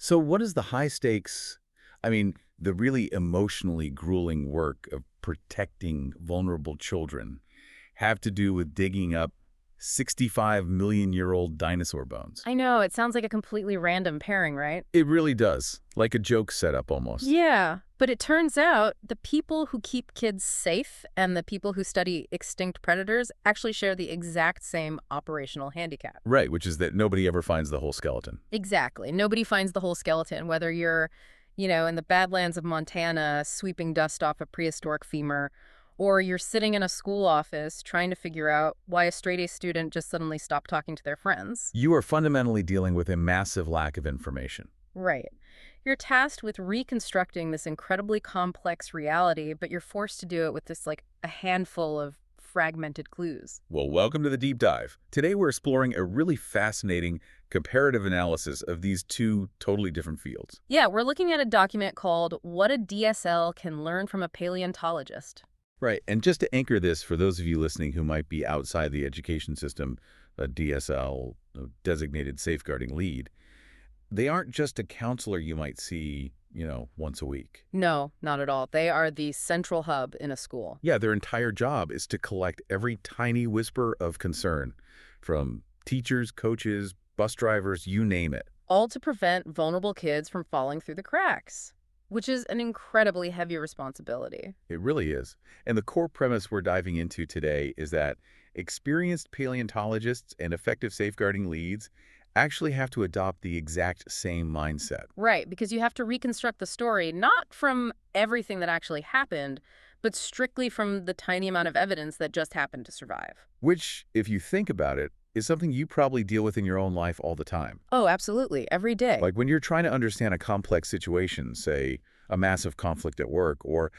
So what is the high stakes, the really emotionally grueling work of protecting vulnerable children have to do with digging up 65 million-year-old dinosaur bones? I know, it sounds like a completely random pairing, right? It really does. Like a joke setup almost. Yeah, but it turns out the people who keep kids safe and the people who study extinct predators actually share the exact same operational handicap. Right, which is that nobody ever finds the whole skeleton. Exactly. Nobody finds the whole skeleton, whether you're, in the Badlands of Montana sweeping dust off a prehistoric femur, or you're sitting in a school office trying to figure out why a straight-A student just suddenly stopped talking to their friends. You are fundamentally dealing with a massive lack of information. Right. You're tasked with reconstructing this incredibly complex reality, but you're forced to do it with this, a handful of fragmented clues. Well, welcome to the deep dive. Today we're exploring a really fascinating comparative analysis of these two totally different fields. Yeah, we're looking at a document called What a DSL Can Learn From a Paleontologist. Right, and just to anchor this for those of you listening who might be outside the education system, a DSL, a designated safeguarding lead, they aren't just a counselor you might see, once a week. No, not at all. They are the central hub in a school. Yeah, their entire job is to collect every tiny whisper of concern from teachers, coaches, bus drivers, you name it. All to prevent vulnerable kids from falling through the cracks, which is an incredibly heavy responsibility. It really is. And the core premise we're diving into today is that experienced paleontologists and effective safeguarding leads actually have to adopt the exact same mindset. Right, because you have to reconstruct the story not from everything that actually happened, but strictly from the tiny amount of evidence that just happened to survive. Which, if you think about it, is something you probably deal with in your own life all the time. Oh, absolutely. Every day. Like when you're trying to understand a complex situation, say a massive conflict at work, or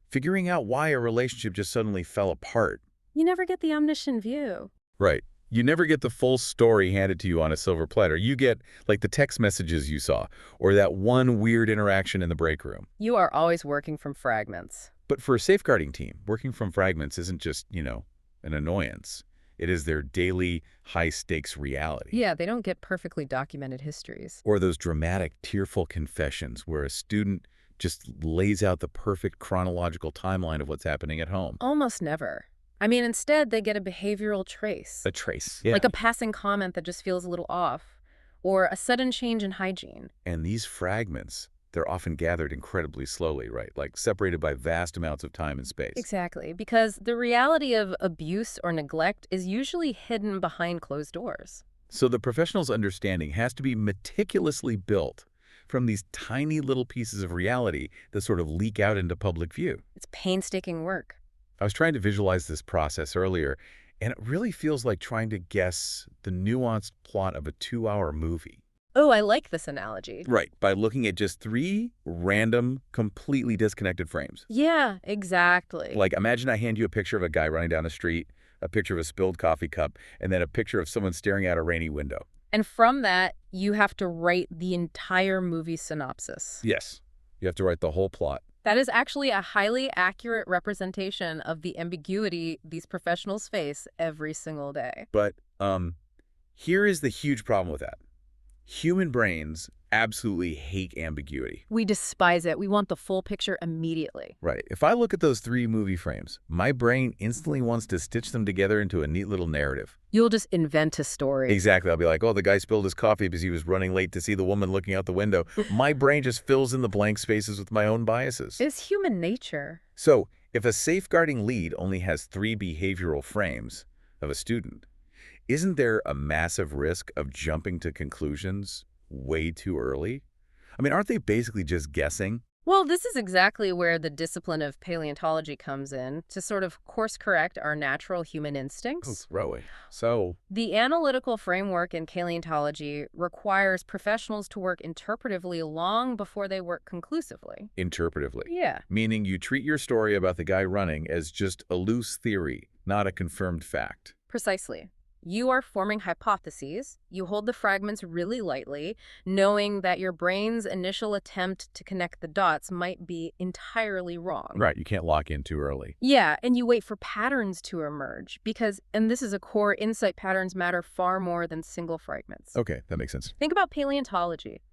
figuring out why a relationship just suddenly fell apart. You never get the omniscient view. Right. You never get the full story handed to you on a silver platter. You get, like, the text messages you saw, or that one weird interaction in the break room. You are always working from fragments. But for a safeguarding team, working from fragments isn't just, an annoyance. It is their daily, high-stakes reality. Yeah, they don't get perfectly documented histories. Or those dramatic, tearful confessions where a student just lays out the perfect chronological timeline of what's happening at home. Almost never. Instead, they get a behavioral trace. A trace. Yeah. Like a passing comment that just feels a little off, or a sudden change in hygiene. And these fragments, they're often gathered incredibly slowly, right? Like separated by vast amounts of time and space. Exactly, because the reality of abuse or neglect is usually hidden behind closed doors. So the professional's understanding has to be meticulously built from these tiny little pieces of reality that sort of leak out into public view. It's painstaking work. I was trying to visualize this process earlier, and it really feels like trying to guess the nuanced plot of a 2-hour movie. Oh, I like this analogy. Right, by looking at just 3 random, completely disconnected frames. Yeah, exactly. Like, imagine I hand you a picture of a guy running down the street, a picture of a spilled coffee cup, and then a picture of someone staring out a rainy window. And from that, you have to write the entire movie synopsis. Yes, you have to write the whole plot. That is actually a highly accurate representation of the ambiguity these professionals face every single day. But here is the huge problem with that. Human brains absolutely hate ambiguity. We despise it. We want the full picture immediately. Right. If I look at those 3 movie frames, my brain instantly wants to stitch them together into a neat little narrative. You'll just invent a story. Exactly. I'll be like, oh, the guy spilled his coffee because he was running late to see the woman looking out the window. My brain just fills in the blank spaces with my own biases. It's human nature. So if a safeguarding lead only has 3 behavioral frames of a student, isn't there a massive risk of jumping to conclusions way too early? Aren't they basically just guessing? Well, this is exactly where the discipline of paleontology comes in, to sort of course-correct our natural human instincts. Really? So The analytical framework in paleontology requires professionals to work interpretively long before they work conclusively. interpretively. Yeah. Meaning you treat your story about the guy running as just a loose theory, not a confirmed fact. Precisely. You are forming hypotheses. You hold the fragments really lightly, knowing that your brain's initial attempt to connect the dots might be entirely wrong. Right, you can't lock in too early. Yeah, and you wait for patterns to emerge because, and this is a core insight, patterns matter far more than single fragments. Okay, that makes sense. Think about paleontology.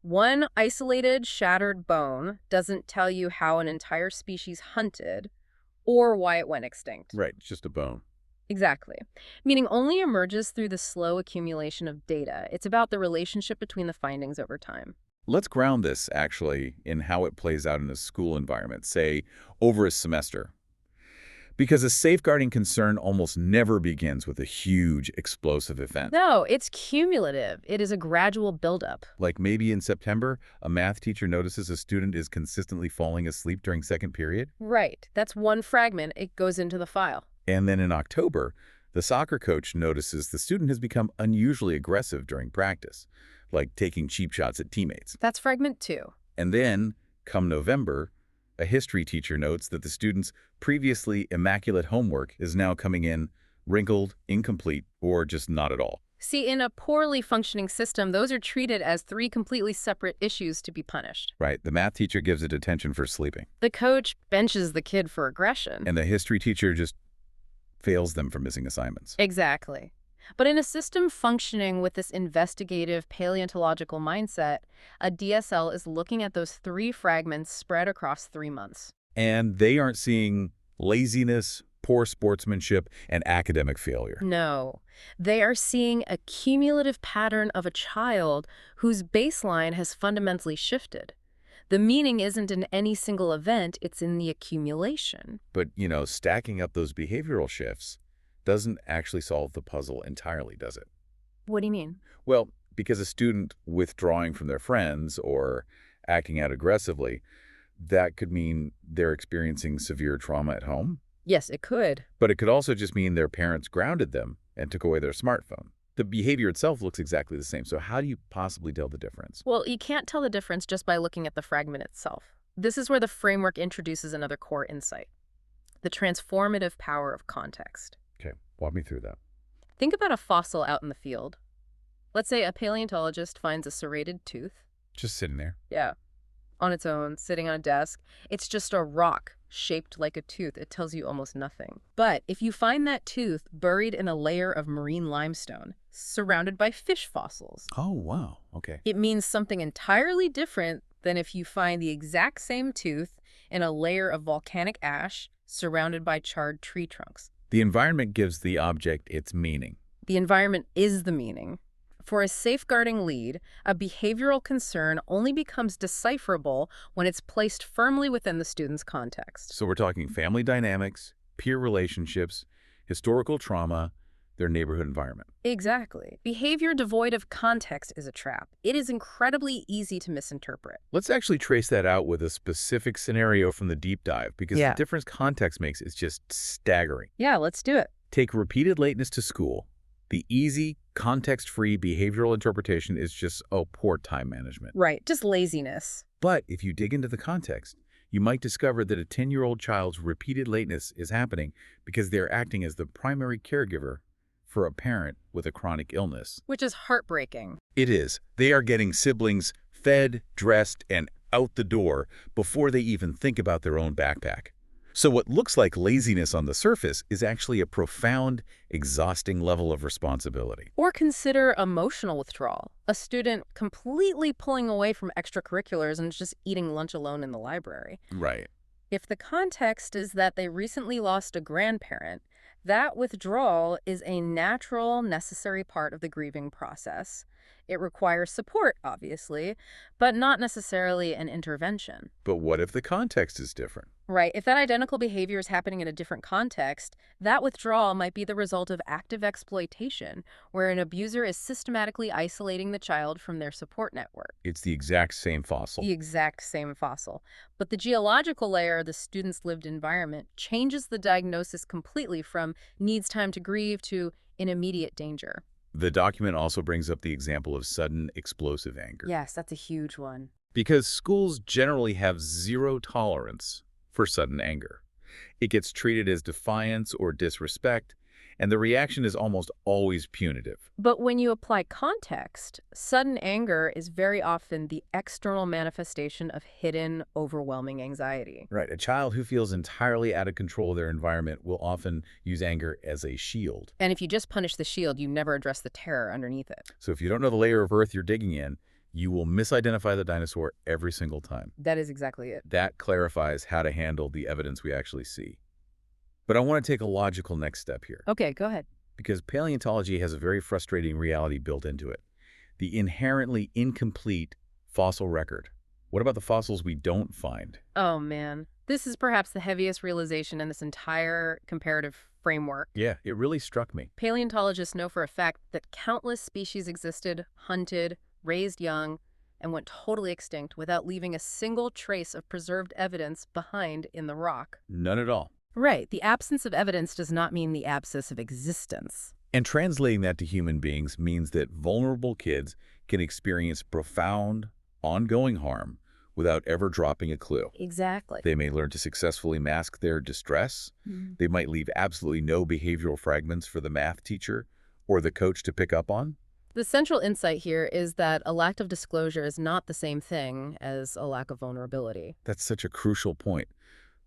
One isolated, shattered bone doesn't tell you how an entire species hunted or why it went extinct. Right, it's just a bone. Exactly. Meaning only emerges through the slow accumulation of data. It's about the relationship between the findings over time. Let's ground this, actually, in how it plays out in a school environment, say, over a semester. Because a safeguarding concern almost never begins with a huge, explosive event. No, it's cumulative. It is a gradual buildup. Like maybe in September, a math teacher notices a student is consistently falling asleep during second period. Right. That's one fragment. It goes into the file. And then in October, the soccer coach notices the student has become unusually aggressive during practice, like taking cheap shots at teammates. That's fragment 2. And then, come November, a history teacher notes that the student's previously immaculate homework is now coming in wrinkled, incomplete, or just not at all. See, in a poorly functioning system, those are treated as 3 completely separate issues to be punished. Right, the math teacher gives it detention for sleeping. The coach benches the kid for aggression. And the history teacher just fails them for missing assignments. Exactly. But in a system functioning with this investigative paleontological mindset, a DSL is looking at those 3 fragments spread across 3 months. And they aren't seeing laziness, poor sportsmanship, and academic failure. No. They are seeing a cumulative pattern of a child whose baseline has fundamentally shifted. The meaning isn't in any single event, it's in the accumulation. But, stacking up those behavioral shifts doesn't actually solve the puzzle entirely, does it? What do you mean? Well, because a student withdrawing from their friends or acting out aggressively, that could mean they're experiencing severe trauma at home. Yes, it could. But it could also just mean their parents grounded them and took away their smartphone. The behavior itself looks exactly the same, so how do you possibly tell the difference? Well, you can't tell the difference just by looking at the fragment itself. This is where the framework introduces another core insight: the transformative power of context. Okay, walk me through that. Think about a fossil out in the field. Let's say a paleontologist finds a serrated tooth. Just sitting there. Yeah, on its own, sitting on a desk. It's just a rock shaped like a tooth. It tells you almost nothing. But if you find that tooth buried in a layer of marine limestone, surrounded by fish fossils, Oh, wow. Okay. it means something entirely different than if you find the exact same tooth in a layer of volcanic ash surrounded by charred tree trunks. The environment gives the object its meaning. The environment is the meaning. For a safeguarding lead, a behavioral concern only becomes decipherable when it's placed firmly within the student's context. So we're talking family dynamics, peer relationships, historical trauma, their neighborhood environment. Exactly. Behavior devoid of context is a trap. It is incredibly easy to misinterpret. Let's actually trace that out with a specific scenario from the deep dive, because Yeah. the difference context makes is just staggering. Yeah, let's do it. Take repeated lateness to school. The easy, context-free behavioral interpretation is just, poor time management. Right, just laziness. But if you dig into the context, you might discover that a 10-year-old child's repeated lateness is happening because they're acting as the primary caregiver for a parent with a chronic illness. Which is heartbreaking. It is. They are getting siblings fed, dressed, and out the door before they even think about their own backpack. So what looks like laziness on the surface is actually a profound, exhausting level of responsibility. Or consider emotional withdrawal. A student completely pulling away from extracurriculars and just eating lunch alone in the library. Right. If the context is that they recently lost a grandparent, that withdrawal is a natural, necessary part of the grieving process. It requires support, obviously, but not necessarily an intervention. But what if the context is different? Right. If that identical behavior is happening in a different context, that withdrawal might be the result of active exploitation, where an abuser is systematically isolating the child from their support network. It's the exact same fossil. The exact same fossil. But the geological layer of the student's lived environment changes the diagnosis completely from needs time to grieve to in immediate danger. The document also brings up the example of sudden, explosive anger. Yes, that's a huge one. Because schools generally have zero tolerance for sudden anger. It gets treated as defiance or disrespect, and the reaction is almost always punitive. But when you apply context, sudden anger is very often the external manifestation of hidden, overwhelming anxiety. Right. A child who feels entirely out of control of their environment will often use anger as a shield. And if you just punish the shield, you never address the terror underneath it. So if you don't know the layer of earth you're digging in, You will misidentify the dinosaur every single time. That is exactly it. That clarifies how to handle the evidence we actually see. But I want to take a logical next step here, Okay, go ahead. because paleontology has a very frustrating reality built into it. The inherently incomplete fossil record. What about the fossils we don't find? Oh, man. This is perhaps the heaviest realization in this entire comparative framework. Yeah, it really struck me. Paleontologists know for a fact that countless species existed, hunted, raised young, and went totally extinct without leaving a single trace of preserved evidence behind in the rock. None at all. Right. The absence of evidence does not mean the absence of existence. And translating that to human beings means that vulnerable kids can experience profound, ongoing harm without ever dropping a clue. Exactly. They may learn to successfully mask their distress. They might leave absolutely no behavioral fragments for the math teacher or the coach to pick up on. The central insight here is that a lack of disclosure is not the same thing as a lack of vulnerability. That's such a crucial point.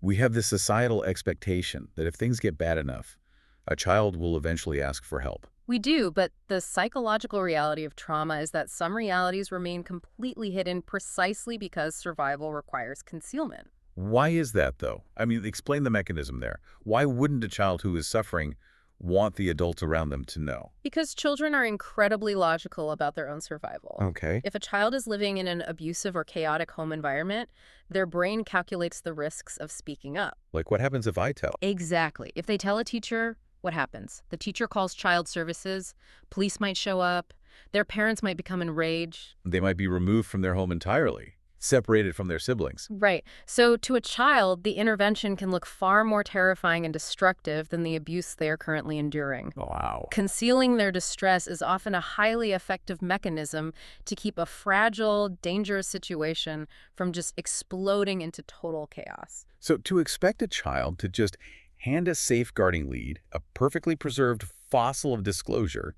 We have this societal expectation that if things get bad enough, a child will eventually ask for help. We do, but the psychological reality of trauma is that some realities remain completely hidden precisely because survival requires concealment. Why is that, though? I mean, explain the mechanism there. Why wouldn't a child who is suffering want the adults around them to know? Because children are incredibly logical about their own survival. Okay. If a child is living in an abusive or chaotic home environment, their brain calculates the risks of speaking up. Like, what happens if I tell? Exactly. If they tell a teacher, what happens? The teacher calls child services, police might show up, their parents might become enraged. They might be removed from their home entirely, separated from their siblings. Right. So to a child, the intervention can look far more terrifying and destructive than the abuse they are currently enduring. Wow. Concealing their distress is often a highly effective mechanism to keep a fragile, dangerous situation from just exploding into total chaos. So to expect a child to just hand a safeguarding lead, a perfectly preserved fossil of disclosure,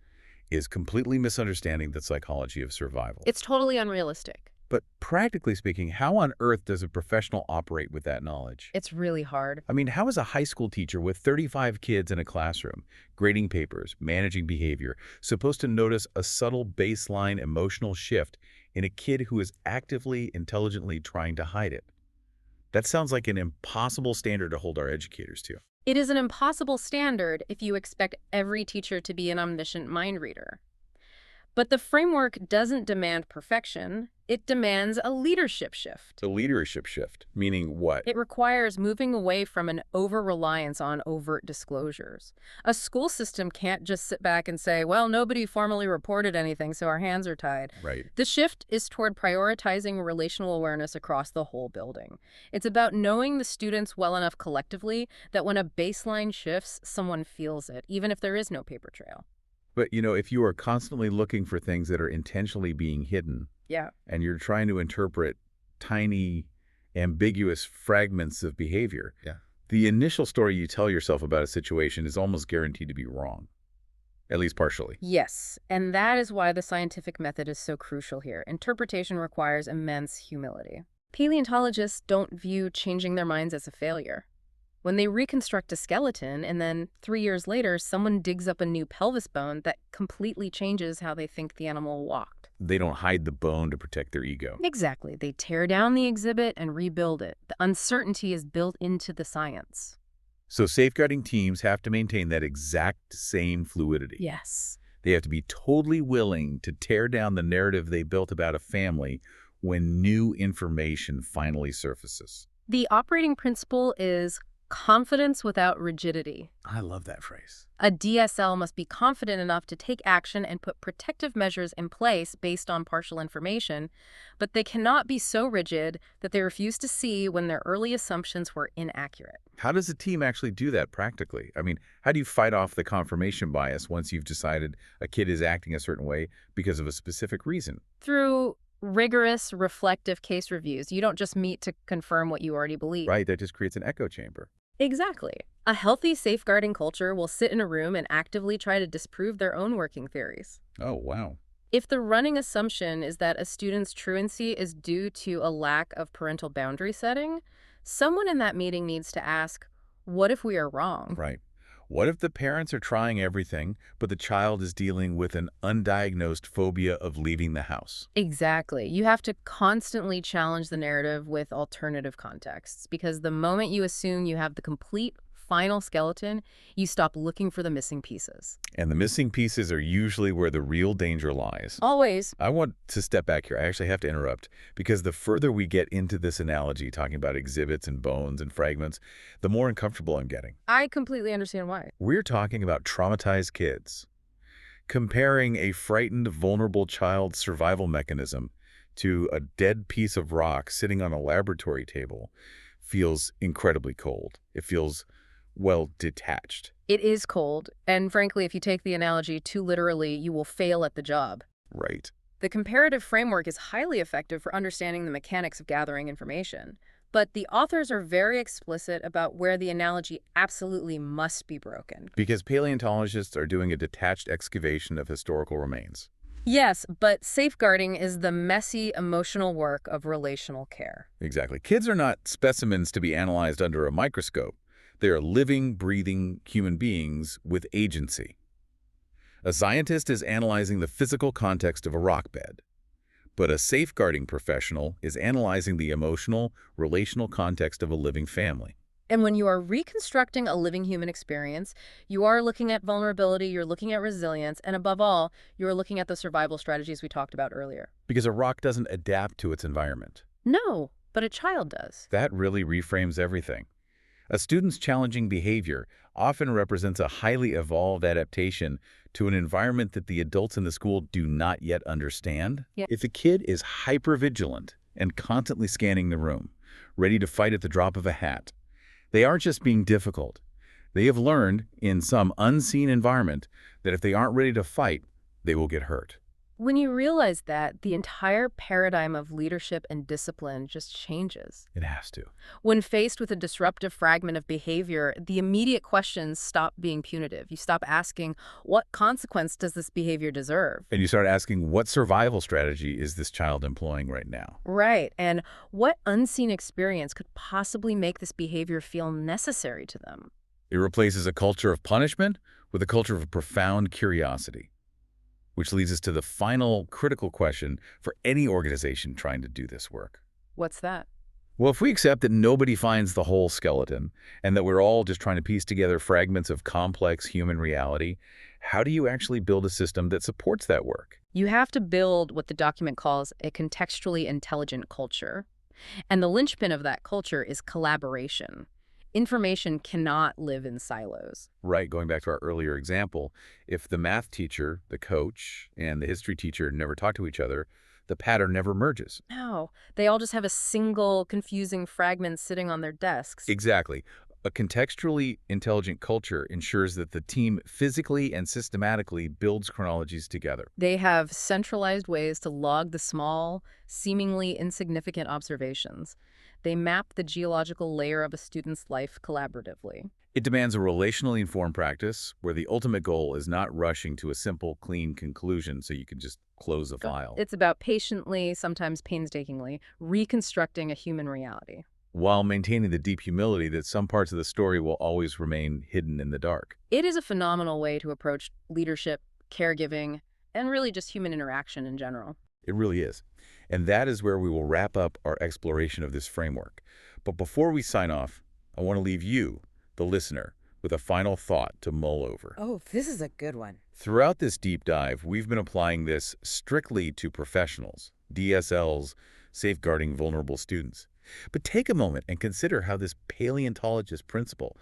is completely misunderstanding the psychology of survival. It's totally unrealistic. But practically speaking, how on earth does a professional operate with that knowledge? It's really hard. I mean, how is a high school teacher with 35 kids in a classroom, grading papers, managing behavior, supposed to notice a subtle baseline emotional shift in a kid who is actively, intelligently trying to hide it? That sounds like an impossible standard to hold our educators to. It is an impossible standard if you expect every teacher to be an omniscient mind reader. But the framework doesn't demand perfection. It demands a leadership shift. The leadership shift, meaning what? It requires moving away from an over-reliance on overt disclosures. A school system can't just sit back and say, well, nobody formally reported anything, so our hands are tied. Right. The shift is toward prioritizing relational awareness across the whole building. It's about knowing the students well enough collectively that when a baseline shifts, someone feels it, even if there is no paper trail. But, if you are constantly looking for things that are intentionally being hidden, Yeah. and you're trying to interpret tiny, ambiguous fragments of behavior, the initial story you tell yourself about a situation is almost guaranteed to be wrong, at least partially. Yes, and that is why the scientific method is so crucial here. Interpretation requires immense humility. Paleontologists don't view changing their minds as a failure. When they reconstruct a skeleton and then 3 years later someone digs up a new pelvis bone, that completely changes how they think the animal walked. They don't hide the bone to protect their ego. Exactly. They tear down the exhibit and rebuild it. The uncertainty is built into the science. So safeguarding teams have to maintain that exact same fluidity. Yes. They have to be totally willing to tear down the narrative they built about a family when new information finally surfaces. The operating principle is confidence without rigidity. I love that phrase. A DSL must be confident enough to take action and put protective measures in place based on partial information, but they cannot be so rigid that they refuse to see when their early assumptions were inaccurate. How does a team actually do that practically? I mean, how do you fight off the confirmation bias once you've decided a kid is acting a certain way because of a specific reason? Through rigorous, reflective case reviews. You don't just meet to confirm what you already believe. Right, that just creates an echo chamber. Exactly. A healthy safeguarding culture will sit in a room and actively try to disprove their own working theories. Oh, wow. If the running assumption is that a student's truancy is due to a lack of parental boundary setting, someone in that meeting needs to ask, what if we are wrong? Right. What if the parents are trying everything, but the child is dealing with an undiagnosed phobia of leaving the house? Exactly. You have to constantly challenge the narrative with alternative contexts because the moment you assume you have the complete final skeleton, you stop looking for the missing pieces. And the missing pieces are usually where the real danger lies. Always. I want to step back here. I actually have to interrupt because the further we get into this analogy, talking about exhibits and bones and fragments, the more uncomfortable I'm getting. I completely understand why. We're talking about traumatized kids. Comparing a frightened, vulnerable child's survival mechanism to a dead piece of rock sitting on a laboratory table feels incredibly cold. It feels, well, detached. It is cold, and frankly, if you take the analogy too literally, you will fail at the job. Right. The comparative framework is highly effective for understanding the mechanics of gathering information, but the authors are very explicit about where the analogy absolutely must be broken. Because paleontologists are doing a detached excavation of historical remains. Yes, but safeguarding is the messy, emotional work of relational care. Exactly. Kids are not specimens to be analyzed under a microscope. They are living, breathing human beings with agency. A scientist is analyzing the physical context of a rock bed, but a safeguarding professional is analyzing the emotional, relational context of a living family. And when you are reconstructing a living human experience, you are looking at vulnerability, you're looking at resilience, and above all, you're looking at the survival strategies we talked about earlier. Because a rock doesn't adapt to its environment. No, but a child does. That really reframes everything. A student's challenging behavior often represents a highly evolved adaptation to an environment that the adults in the school do not yet understand. Yeah. If a kid is hypervigilant and constantly scanning the room, ready to fight at the drop of a hat, they aren't just being difficult. They have learned in some unseen environment that if they aren't ready to fight, they will get hurt. When you realize that, the entire paradigm of leadership and discipline just changes. It has to. When faced with a disruptive fragment of behavior, the immediate questions stop being punitive. You stop asking, what consequence does this behavior deserve? And you start asking, what survival strategy is this child employing right now? Right, and what unseen experience could possibly make this behavior feel necessary to them? It replaces a culture of punishment with a culture of profound curiosity, which leads us to the final critical question for any organization trying to do this work. What's that? Well, if we accept that nobody finds the whole skeleton and that we're all just trying to piece together fragments of complex human reality, how do you actually build a system that supports that work? You have to build what the document calls a contextually intelligent culture. And the linchpin of that culture is collaboration. Information cannot live in silos. Right, going back to our earlier example, if the math teacher, the coach, and the history teacher never talk to each other, the pattern never merges. No, they all just have a single confusing fragment sitting on their desks. Exactly. A contextually intelligent culture ensures that the team physically and systematically builds chronologies together. They have centralized ways to log the small, seemingly insignificant observations. They map the geological layer of a student's life collaboratively. It demands a relationally informed practice where the ultimate goal is not rushing to a simple, clean conclusion so you can just close a file, It's about patiently, sometimes painstakingly, reconstructing a human reality. while maintaining the deep humility that some parts of the story will always remain hidden in the dark. It is a phenomenal way to approach leadership, caregiving, and really just human interaction in general. It really is. And that is where we will wrap up our exploration of this framework. But before we sign off, I want to leave you, the listener, with a final thought to mull over. Oh, this is a good one. Throughout this deep dive, we've been applying this strictly to professionals, DSLs, safeguarding vulnerable students. But take a moment and consider how this paleontologist principle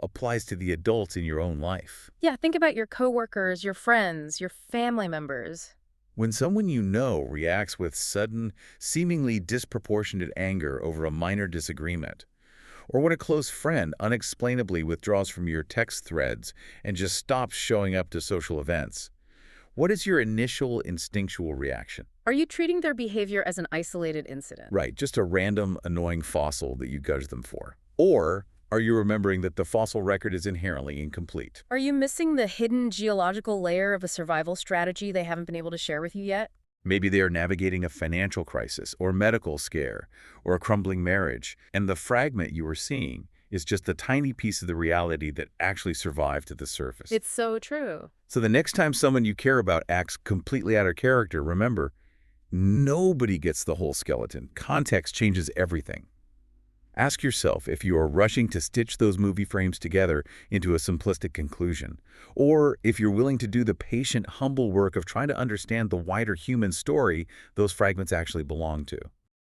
applies to the adults in your own life. Yeah, think about your coworkers, your friends, your family members. When someone you know reacts with sudden, seemingly disproportionate anger over a minor disagreement, or when a close friend unexplainably withdraws from your text threads and just stops showing up to social events, what is your initial instinctual reaction? Are you treating their behavior as an isolated incident? Right, just a random, annoying fossil that you judge them for. Or are you remembering that the fossil record is inherently incomplete? Are you missing the hidden geological layer of a survival strategy they haven't been able to share with you yet? Maybe they are navigating a financial crisis or medical scare or a crumbling marriage, and the fragment you are seeing is just a tiny piece of the reality that actually survived to the surface. It's so true. So the next time someone you care about acts completely out of character, remember, nobody gets the whole skeleton. Context changes everything. Ask yourself if you are rushing to stitch those movie frames together into a simplistic conclusion, or if you're willing to do the patient, humble work of trying to understand the wider human story those fragments actually belong to.